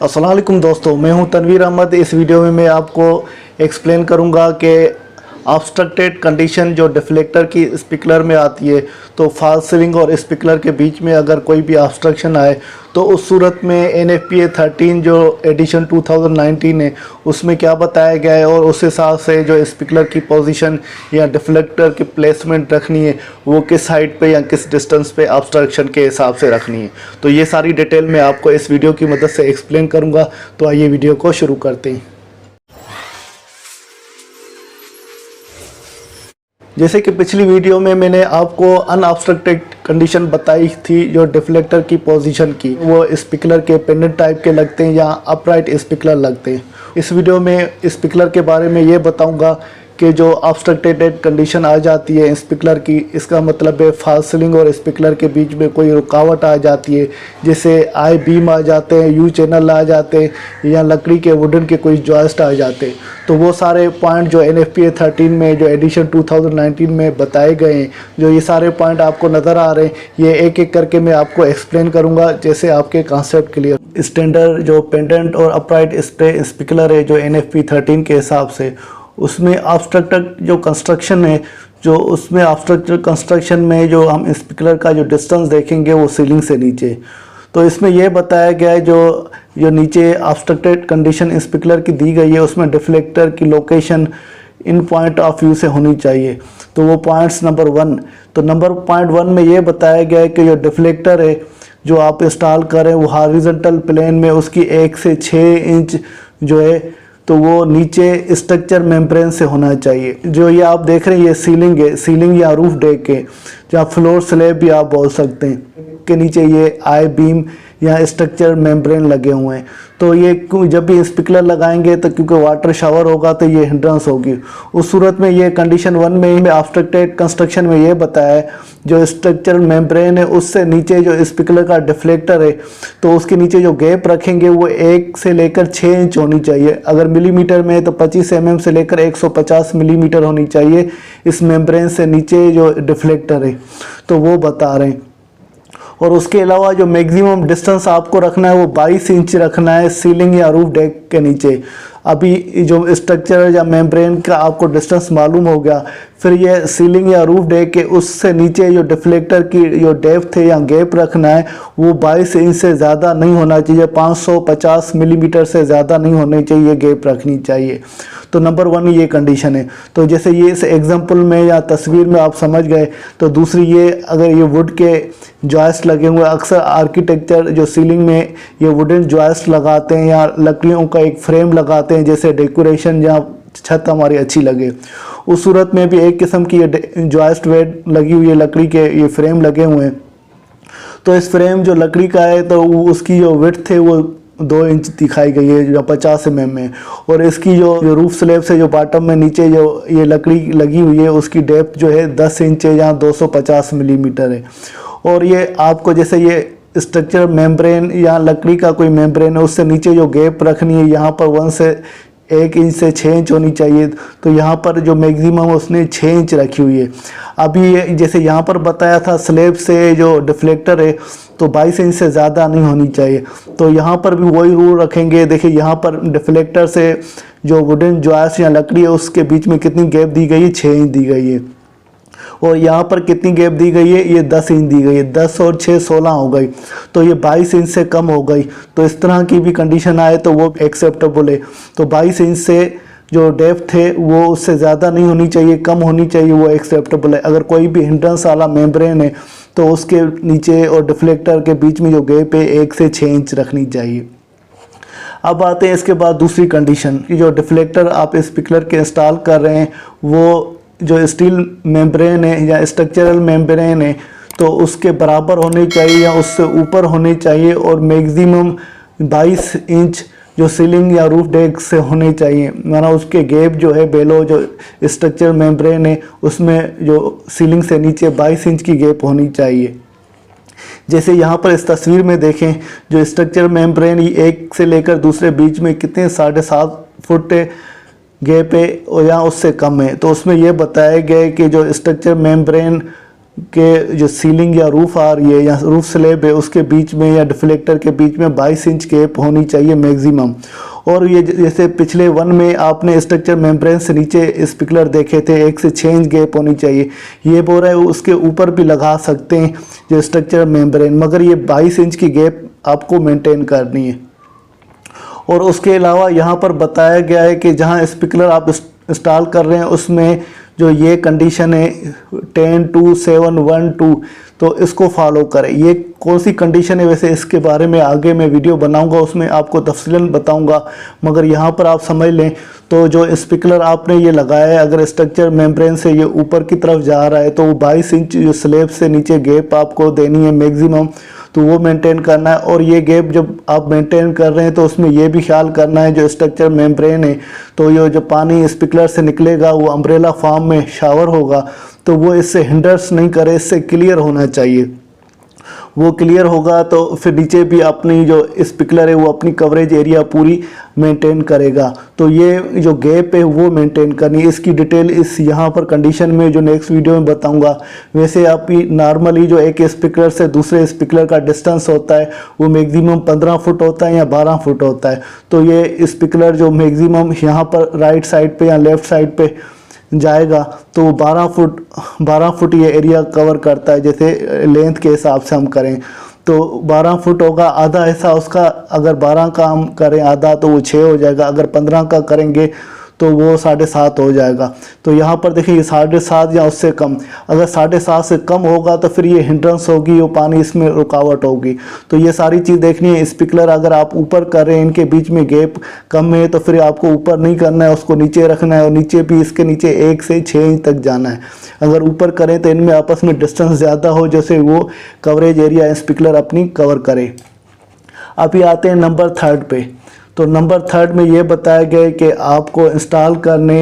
अस्सलाम वालेकुम दोस्तों, मैं हूं तनवीर अहमद। इस वीडियो में मैं आपको एक्सप्लेन करूंगा कि ऑब्स्ट्रक्टेड कंडीशन जो डिफ्लेक्टर की स्पिकलर में आती है, तो फॉल्स सीलिंग और स्पिकलर के बीच में अगर कोई भी ऑब्स्ट्रक्शन आए तो उस सूरत में NFPA 13 जो एडिशन 2019 है उसमें क्या बताया गया है और उस हिसाब से जो स्पिकलर की पोजीशन या डिफ्लेक्टर की प्लेसमेंट रखनी है वो किस हाइट पे या किस डिस्टेंस पे ऑब्स्ट्रक्शन के हिसाब से रखनी है। तो ये सारी डिटेल मैं आपको इस वीडियो की मदद से एक्सप्लेन करूँगा। तो आइए वीडियो को शुरू करते हैं। जैसे कि पिछली वीडियो में मैंने आपको अनऑब्स्ट्रक्टेड कंडीशन बताई थी जो डिफ्लेक्टर की पोजीशन की, वो स्पिकलर के पेंडेंट टाइप के लगते हैं या अपराइट स्पिकलर लगते हैं। इस वीडियो में स्पिकलर के बारे में ये बताऊंगा कि जो ऑब्स्ट्रक्टेड कंडीशन आ जाती है स्पिकलर की, इसका मतलब है फॉल्स सीलिंग और स्पिकलर के बीच में कोई रुकावट आ जाती है, जैसे आई बीम आ जाते हैं, यू चैनल आ जाते हैं या लकड़ी के वुडन के कोई जॉइस्ट आ जाते हैं। तो वो सारे पॉइंट जो NFPA 13 में जो एडिशन 2019 में बताए गए हैं, जो ये सारे पॉइंट आपको नज़र आ रहे हैं, ये एक एक करके मैं आपको एक्सप्लेन करूँगा जैसे आपके कॉन्सेप्ट क्लियर। स्टैंडर्ड जो पेंडेंट और अपराइट स्पिकलर है जो NFPA 13 के हिसाब से, उसमें ऑब्स्ट्रक्टेड जो कंस्ट्रक्शन है, जो उसमें ऑब्स्ट्रक्टेड कंस्ट्रक्शन में जो हम स्पिकलर का जो डिस्टेंस देखेंगे वो सीलिंग से नीचे। तो इसमें यह बताया गया है जो नीचे ऑब्स्ट्रक्टेड कंडीशन स्पिकलर की दी गई है उसमें डिफ्लेक्टर की location in point of view से होनी चाहिए। तो वो पॉइंट्स नंबर 1, तो नंबर पॉइंट 1 में ये बताया गया है कि जो डिफ्लेक्टर है जो आप इंस्टॉल करें वो हॉरिजॉन्टल प्लेन में उसकी 1 से 6 इंच जो है तो वो नीचे स्ट्रक्चर मेम्ब्रेन से होना चाहिए। जो ये आप देख रहे हैं ये सीलिंग है, सीलिंग या रूफ डेक है, या फ्लोर स्लैब भी आप बोल सकते हैं, के नीचे ये आई बीम या स्ट्रक्चर मेम्ब्रेन लगे हुए हैं। तो ये जब भी स्पिकलर लगाएंगे तो क्योंकि वाटर शावर होगा तो ये हिंड्रेंस होगी। उस सूरत में ये कंडीशन 1 में ऑब्स्ट्रक्टेड कंस्ट्रक्शन में ये बताया है जो स्ट्रक्चर मेम्ब्रेन है उससे नीचे जो स्पिकलर का डिफ्लेक्टर है तो उसके नीचे जो गैप रखेंगे वो 1 से लेकर 6 इंच होनी चाहिए। अगर मिलीमीटर में तो 25 mm से लेकर 150 मिलीमीटर होनी चाहिए इस मेम्ब्रेन से नीचे जो डिफ्लेक्टर है, तो वो बता रहे हैं। और उसके अलावा जो मैक्सिमम डिस्टेंस आपको रखना है वो 22 इंच रखना है सीलिंग या रूफ डेक के नीचे। अभी जो स्ट्रक्चर या मेम्ब्रेन का आपको डिस्टेंस मालूम हो गया, फिर ये सीलिंग या रूफ डेक के उससे नीचे जो डिफ्लेक्टर की जो डेप्थ है या गैप रखना है वो 22 इंच से ज़्यादा नहीं होना चाहिए, 550 मिलीमीटर से ज़्यादा नहीं होनी चाहिए, गैप रखनी चाहिए। तो नंबर 1 ये कंडीशन है। तो जैसे ये इस एग्जांपल में या तस्वीर में आप समझ गए। तो दूसरी ये, अगर ये वुड के जॉइस्ट लगे हुए, अक्सर आर्किटेक्चर जो सीलिंग में ये वुडन जॉइस्ट लगाते हैं या लकड़ियों का एक फ्रेम लगाते हैं जैसे डेकोरेशन जहाँ छत हमारी अच्छी लगे, उस सूरत में भी एक किस्म की ये जॉइस्ट वेट लगी हुई है, लकड़ी के ये फ्रेम लगे हुए हैं। तो इस फ्रेम जो लकड़ी का है तो उसकी जो विड्थ है वो 2 इंच दिखाई गई है जो 50 mm में, और इसकी जो रूफ स्लैब से जो बॉटम में नीचे जो ये लकड़ी लगी हुई है उसकी डेप्थ जो है 10 इंच है या 250 मिलीमीटर है। और ये आपको जैसे ये स्ट्रक्चर मेम्ब्रेन या लकड़ी का कोई मेम्ब्रेन है उससे नीचे जो गैप रखनी है यहाँ पर 1 इंच से 6 इंच होनी चाहिए। तो यहाँ पर जो मैक्सिमम उसने 6 इंच रखी हुई है। अभी ये जैसे यहाँ पर बताया था स्लैब से जो डिफ्लेक्टर है तो 22 इंच से ज़्यादा नहीं होनी चाहिए। तो यहाँ पर भी वही रूल रखेंगे। देखिए यहाँ पर डिफ्लेक्टर से जो वुडन जॉइस्ट या लकड़ी है उसके बीच में कितनी गैप दी गई है, 6 इंच दी गई है। और यहाँ पर कितनी गैप दी गई है, ये 10 इंच दी गई है। 10 और 6 16 हो गई, तो ये 22 इंच से कम हो गई। तो इस तरह की भी कंडीशन आए तो वो एक्सेप्टेबल है। तो 22 इंच से जो डेप्थ है वो उससे ज़्यादा नहीं होनी चाहिए, कम होनी चाहिए, वो एक्सेप्टेबल है। अगर कोई भी हिंड्रेंस वाला मेम्ब्रेन है तो उसके नीचे और डिफ्लेक्टर के बीच में जो गैप है 1 से 6 इंच रखनी चाहिए। अब आते हैं इसके बाद दूसरी कंडीशन कि जो डिफ्लेक्टर आप स्पिकलर के इंस्टॉल कर रहे हैं वो जो स्टील मेम्ब्रेन है या स्ट्रक्चरल मेम्ब्रेन है तो उसके बराबर होनी चाहिए या उससे ऊपर होनी चाहिए, और मैक्सिमम 22 इंच जो सीलिंग या रूफ डेक से होने चाहिए। माना उसके गैप जो है बेलो जो स्ट्रक्चर मेम्ब्रेन है उसमें जो सीलिंग से नीचे 22 इंच की गैप होनी चाहिए। जैसे यहाँ पर इस तस्वीर में देखें जो स्ट्रक्चर मेम्ब्रेन एक से लेकर दूसरे बीच में कितने 7.5 फुट गैप है या उससे कम है। तो उसमें यह बताया गया है कि जो स्ट्रक्चर मेम्ब्रेन के जो सीलिंग या रूफ आ रही है या रूफ स्लैब है उसके बीच में या डिफ्लेक्टर के बीच में 22 इंच गैप होनी चाहिए मैक्सिमम। और ये जैसे पिछले वन में आपने स्ट्रक्चर मेम्ब्रेन से नीचे स्पिकुलर देखे थे 1 से 6 इंच गैप होनी चाहिए, ये बोल रहा है उसके ऊपर भी लगा सकते हैं जो स्ट्रक्चर मेम्ब्रेन, मगर ये 22 इंच की गैप आपको मेंटेन करनी है। और उसके अलावा यहाँ पर बताया गया है कि जहाँ स्पिकुलर आप इंस्टॉल कर रहे हैं उसमें जो ये कंडीशन है 10, 2, 7, 1, 2, तो इसको फॉलो करें। ये कौन सी कंडीशन है वैसे इसके बारे में आगे मैं वीडियो बनाऊंगा, उसमें आपको तफसीलन बताऊंगा, मगर यहाँ पर आप समझ लें तो जो स्पिकुलर आपने ये लगाया है अगर स्ट्रक्चर मेम्ब्रेन से ये ऊपर की तरफ जा रहा है तो वो 22 इंच जो स्लैब से नीचे गैप आपको देनी है मैक्सिमम, तो वो मेंटेन करना है। और ये गैप जब आप मेंटेन कर रहे हैं तो उसमें ये भी ख्याल करना है जो स्ट्रक्चर मेम्ब्रेन है तो ये जो पानी स्पिकुलर से निकलेगा वो अम्ब्रेला फॉर्म में शावर होगा तो वो इससे हिंडर्स नहीं करे, इससे क्लियर होना चाहिए। वो क्लियर होगा तो फिर नीचे भी अपनी जो स्पिकुलर है वो अपनी कवरेज एरिया पूरी मेंटेन करेगा। तो ये जो गैप है वो मेंटेन करनी है। इसकी डिटेल इस यहाँ पर कंडीशन में जो नेक्स्ट वीडियो में बताऊंगा। वैसे आपकी नॉर्मली जो एक स्पिकुलर से दूसरे स्पिकुलर का डिस्टेंस होता है वो मैक्सिमम 15 फुट होता है या 12 फुट होता है। तो ये स्पिकुलर जो मैक्सिमम यहाँ पर राइट साइड पे या लेफ्ट साइड पे जाएगा तो 12 फुट ये एरिया कवर करता है। जैसे लेंथ के हिसाब से हम करें तो 12 फुट होगा, आधा हिस्सा उसका अगर 12 का हम करें आधा तो वो 6 हो जाएगा, अगर 15 का करेंगे तो वो 7.5 हो जाएगा। तो यहाँ पर देखिए 7.5 या उससे कम, अगर 7.5 से कम होगा तो फिर ये हिंड्रेंस होगी, वो पानी इसमें रुकावट होगी। तो ये सारी चीज़ देखनी है। स्पिकुलर अगर आप ऊपर कर रहे हैं इनके बीच में गैप कम है तो फिर आपको ऊपर नहीं करना है, उसको नीचे रखना है और नीचे भी इसके नीचे 1 से 6 इंच तक जाना है। अगर ऊपर करें तो इनमें आपस में डिस्टेंस ज़्यादा हो जैसे वो कवरेज एरिया स्पिकुलर अपनी कवर करे। अभी आते हैं नंबर 3 पे। तो नंबर 3 में ये बताया गया है कि आपको इंस्टॉल करने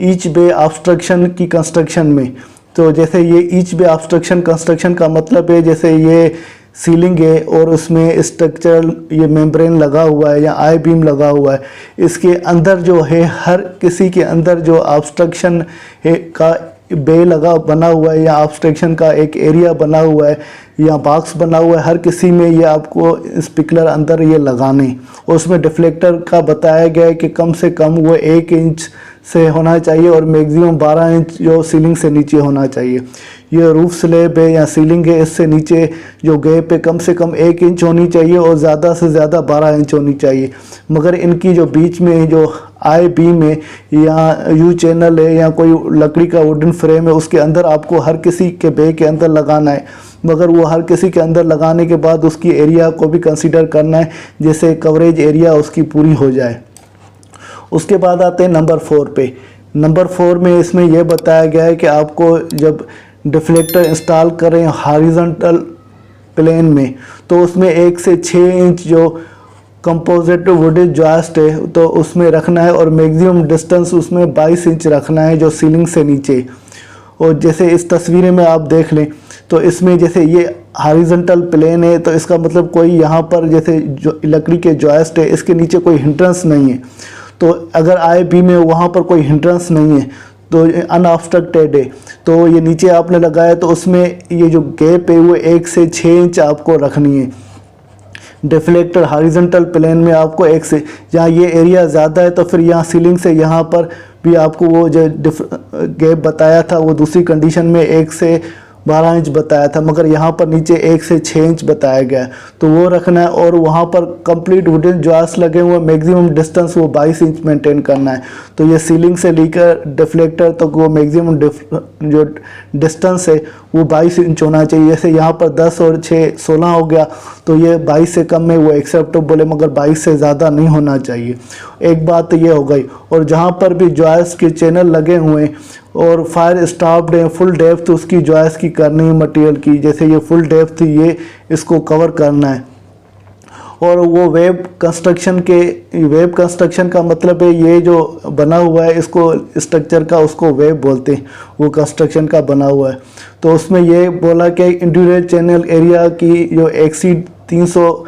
ईच बे ऑब्स्ट्रक्शन की कंस्ट्रक्शन में। तो जैसे ये ईच बे ऑब्स्ट्रक्शन कंस्ट्रक्शन का मतलब है जैसे ये सीलिंग है और उसमें स्ट्रक्चर ये मेम्ब्रेन लगा हुआ है या आई बीम लगा हुआ है, इसके अंदर जो है हर किसी के अंदर जो ऑब्स्ट्रक्शन है का बे लगा बना हुआ है या ऑब्स्ट्रक्शन का एक एरिया बना हुआ है या बॉक्स बना हुआ है, हर किसी में ये आपको स्पिकुलर अंदर ये लगाने। और उसमें डिफ्लेक्टर का बताया गया है कि कम से कम वो 1 इंच से होना चाहिए और मैक्सिमम 12 इंच जो सीलिंग से नीचे होना चाहिए। ये रूफ स्लैब है या सीलिंग है इससे नीचे जो गैप है कम से कम 1 इंच होनी चाहिए और ज़्यादा से ज़्यादा 12 इंच होनी चाहिए। मगर इनकी जो बीच में जो आई बीम है या यू चैनल है या कोई लकड़ी का वुडन फ्रेम है उसके अंदर आपको हर किसी के बे के अंदर लगाना है, मगर वो हर किसी के अंदर लगाने के बाद उसकी एरिया को भी कंसीडर करना है जैसे कवरेज एरिया उसकी पूरी हो जाए। उसके बाद आते हैं नंबर 4 पे। नंबर 4 में इसमें यह बताया गया है कि आपको जब डिफ्लेक्टर इंस्टॉल करें हॉरिजॉन्टल प्लेन में तो उसमें 1 से 6 इंच जो कंपोजिट वुडन जॉइस्ट है तो उसमें रखना है और मैक्सिमम डिस्टेंस उसमें 22 इंच रखना है जो सीलिंग से नीचे। और जैसे इस तस्वीर में आप देख लें तो इसमें जैसे ये हॉरिजॉन्टल प्लेन है तो इसका मतलब कोई यहाँ पर जैसे जो लकड़ी के जॉइस्ट है इसके नीचे कोई हिंड्रेंस नहीं है। तो अगर आई बी में वहाँ पर कोई हिंड्रेंस नहीं है तो अनऑब्स्ट्रक्टेड है, तो ये नीचे आपने लगाया तो उसमें ये जो गैप है वो 1 से 6 इंच आपको रखनी है। डिफ्लेक्टर हॉरिजॉन्टल प्लेन में आपको 1 से, जहाँ ये एरिया ज़्यादा है तो फिर यहाँ सीलिंग से यहाँ पर भी आपको वो जो गैप बताया था वो दूसरी कंडीशन में 1 से 12 इंच बताया था, मगर यहाँ पर नीचे 1 से 6 इंच बताया गया है तो वो रखना है। और वहाँ पर कंप्लीट वुडन जॉइस्ट लगे हुए मैक्सिमम डिस्टेंस वो 22 इंच मेंटेन करना है। तो ये सीलिंग से लेकर डिफ्लेक्टर तक वो मैक्सिमम जो डिस्टेंस है वो 22 इंच होना चाहिए। जैसे यहाँ पर 10 और 6 16 हो गया तो ये 22 से कम में वो एक्सेप्टेबल है, मगर 22 से ज़्यादा नहीं होना चाहिए। एक बात तो ये हो गई। और जहाँ पर भी जॉइस्ट के चैनल लगे हुए हैं और फायर स्टॉप्ड है, फुल डेप्थ उसकी जॉइस्ट की करनी है मटेरियल की, जैसे ये फुल डेप्थ ये इसको कवर करना है। और वो वेब कंस्ट्रक्शन का मतलब है ये जो बना हुआ है इसको स्ट्रक्चर का उसको वेब बोलते हैं, वो कंस्ट्रक्शन का बना हुआ है। तो उसमें ये बोला कि इंटीरियर चैनल एरिया की जो एक्सीड 300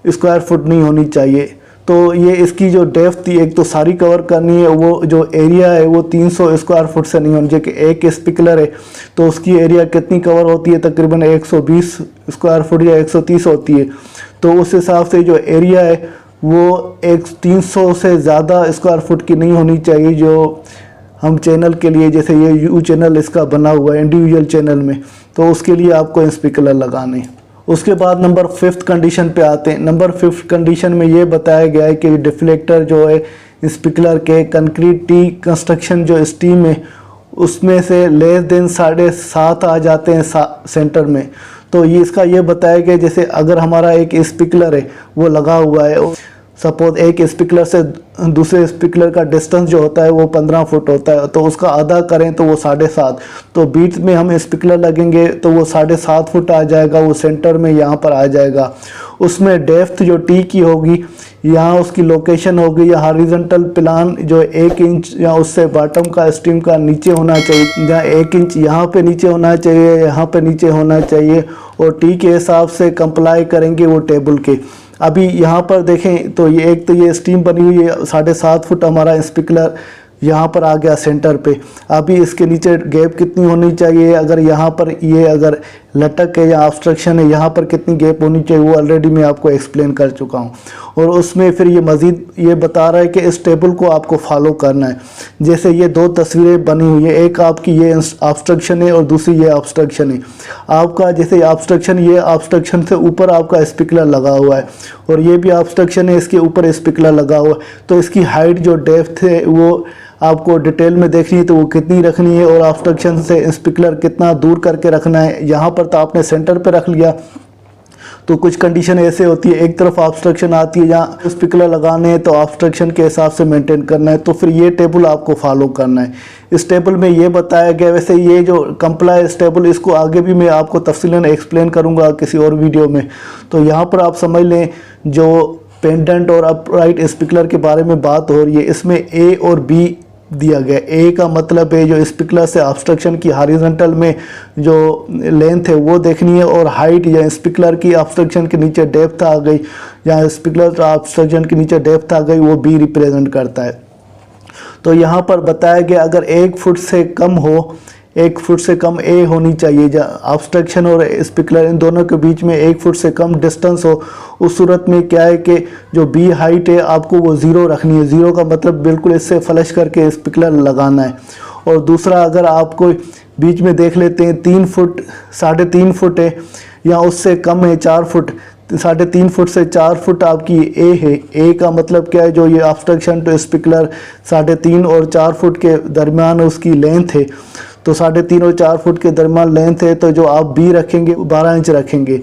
स्क्वायर फुट नहीं होनी चाहिए। तो तो ये इसकी जो डेप्थ थी, एक तो सारी कवर करनी है, वो जो एरिया है वो 300 स्क्वायर फुट से नहीं होनी चाहिए कि एक स्पीकर है तो उसकी एरिया कितनी कवर होती है, तकरीबन 120 स्क्वायर फुट या 130 होती है। तो उस हिसाब से जो एरिया है वो 300 से ज़्यादा स्क्वायर फुट की नहीं होनी चाहिए जो हम चैनल के लिए, जैसे ये यू चैनल इसका बना हुआ है इंडिविजुअल चैनल में, तो उसके लिए आपको स्पीकर लगाने हैं। उसके बाद नंबर 5th कंडीशन पे आते हैं। नंबर 5th कंडीशन में ये बताया गया है कि डिफ्लेक्टर जो है स्पीकर के कंक्रीट टी कंस्ट्रक्शन जो स्टीम है उसमें से लेस देन 7.5 आ जाते हैं सेंटर में। तो ये इसका ये बताया गया जैसे अगर हमारा एक स्पीकर है वो लगा हुआ है, सपोज एक स्पीकर से दूसरे स्पीकर का डिस्टेंस जो होता है वो 15 फुट होता है, तो उसका आधा करें तो वो 7.5, तो बीच में हम स्पीकर लगेंगे तो वो 7.5 फुट आ जाएगा, वो सेंटर में यहाँ पर आ जाएगा। उसमें डेप्थ जो टी की होगी, यहाँ उसकी लोकेशन होगी या हॉरिजॉन्टल प्लान जो 1 इंच या उससे बॉटम का स्ट्रीम का नीचे होना चाहिए, जहाँ 1 इंच यहाँ पे नीचे होना चाहिए, यहाँ पे नीचे होना चाहिए, और टी के हिसाब से कंप्लाई करेंगे वो टेबल के। अभी यहाँ पर देखें तो ये एक तो ये स्टीम बनी हुई है, 7.5 फुट हमारा स्पीकर यहाँ पर आ गया सेंटर पे। अभी इसके नीचे गैप कितनी होनी चाहिए, अगर यहाँ पर ये अगर लटक है या ऑब्स्ट्रक्शन है यहाँ पर कितनी गैप होनी चाहिए वो ऑलरेडी मैं आपको एक्सप्लेन कर चुका हूँ। और उसमें फिर ये मज़ीद ये बता रहा है कि इस टेबल को आपको फॉलो करना है। जैसे ये 2 तस्वीरें बनी हुई है, एक आपकी ये ऑब्स्ट्रक्शन है और दूसरी ये ऑब्स्ट्रक्शन है। आपका जैसे ऑब्स्ट्रक्शन, ये ऑब्स्ट्रक्शन से ऊपर आपका स्पीकर लगा हुआ है और ये भी ऑब्स्ट्रक्शन है, इसके ऊपर स्पीकर लगा हुआ है, तो इसकी हाइट जो डेप्थ है वो आपको डिटेल में देखनी है तो वो कितनी रखनी है, और ऑब्स्ट्रक्शन से स्पीकर कितना दूर करके रखना है। यहाँ पर तो आपने सेंटर पे रख लिया, तो कुछ कंडीशन ऐसे होती है एक तरफ ऑब्स्ट्रक्शन आती है, जहाँ स्पीकर लगाने हैं तो ऑब्स्ट्रक्शन के हिसाब से मेंटेन करना है, तो फिर ये टेबल आपको फॉलो करना है। इस टेबल में ये बताया गया, वैसे ये जो कंप्लायंस टेबल इसको आगे भी मैं आपको तफसीलन एक्सप्लेन करूँगा किसी और वीडियो में। तो यहाँ पर आप समझ लें जो पेंडेंट और अपराइट स्पीकर के बारे में बात हो रही है, इसमें ए और बी दिया गया। ए का मतलब है जो स्पीकर से ऑब्स्ट्रक्शन की हॉरिजॉन्टल में जो लेंथ है वो देखनी है, और हाइट या स्पीकर की ऑब्स्ट्रक्शन के नीचे डेप्थ आ गई, या स्पीकर ऑब्स्ट्रक्शन के नीचे डेप्थ आ गई, वो बी रिप्रेजेंट करता है। तो यहाँ पर बताया गया अगर 1 फुट से कम हो, 1 फुट से कम ए होनी चाहिए, ऑब्स्ट्रक्शन और स्पीकर इन दोनों के बीच में 1 फुट से कम डिस्टेंस हो, उस सूरत में क्या है कि जो बी हाइट है आपको वो 0 रखनी है। 0 का मतलब बिल्कुल इससे फ्लश करके स्पीकर लगाना है। और दूसरा अगर आपको बीच में देख लेते हैं 3 फुट 3.5 फुट है या उससे कम है 4 फुट, 3.5 फुट से 4 फुट आपकी ए है। ए का मतलब क्या है, जो ये ऑब्स्ट्रक्शन टू स्पीकर 3.5 और 4 फुट के दरमियान उसकी लेंथ है, तो 3.5 और 4 फुट के दरमियान लेंथ है, तो जो आप बी रखेंगे 12 इंच रखेंगे।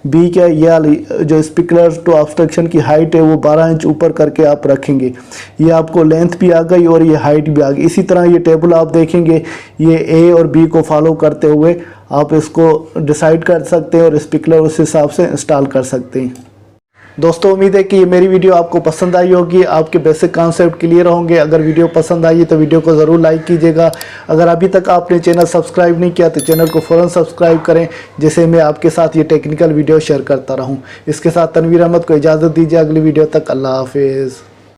बी क्या या जो स्पीकर टू ऑब्स्ट्रक्शन की हाइट है वो 12 इंच ऊपर करके आप रखेंगे। ये आपको लेंथ भी आ गई और ये हाइट भी आ गई। इसी तरह ये टेबल आप देखेंगे, ये ए और बी को फॉलो करते हुए आप इसको डिसाइड कर सकते हैं और स्पीकर उस हिसाब से इंस्टॉल कर सकते हैं। दोस्तों उम्मीद है कि ये मेरी वीडियो आपको पसंद आई होगी, आपके बेसिक कॉन्सेप्ट क्लियर होंगे। अगर वीडियो पसंद आई तो वीडियो को ज़रूर लाइक कीजिएगा। अगर अभी तक आपने चैनल सब्सक्राइब नहीं किया तो चैनल को फ़ौरन सब्सक्राइब करें, जिससे मैं आपके साथ ये टेक्निकल वीडियो शेयर करता रहूँ। इसके साथ तनवीर अहमद को इजाज़त दीजिए, अगली वीडियो तक अल्लाह हाफिज़।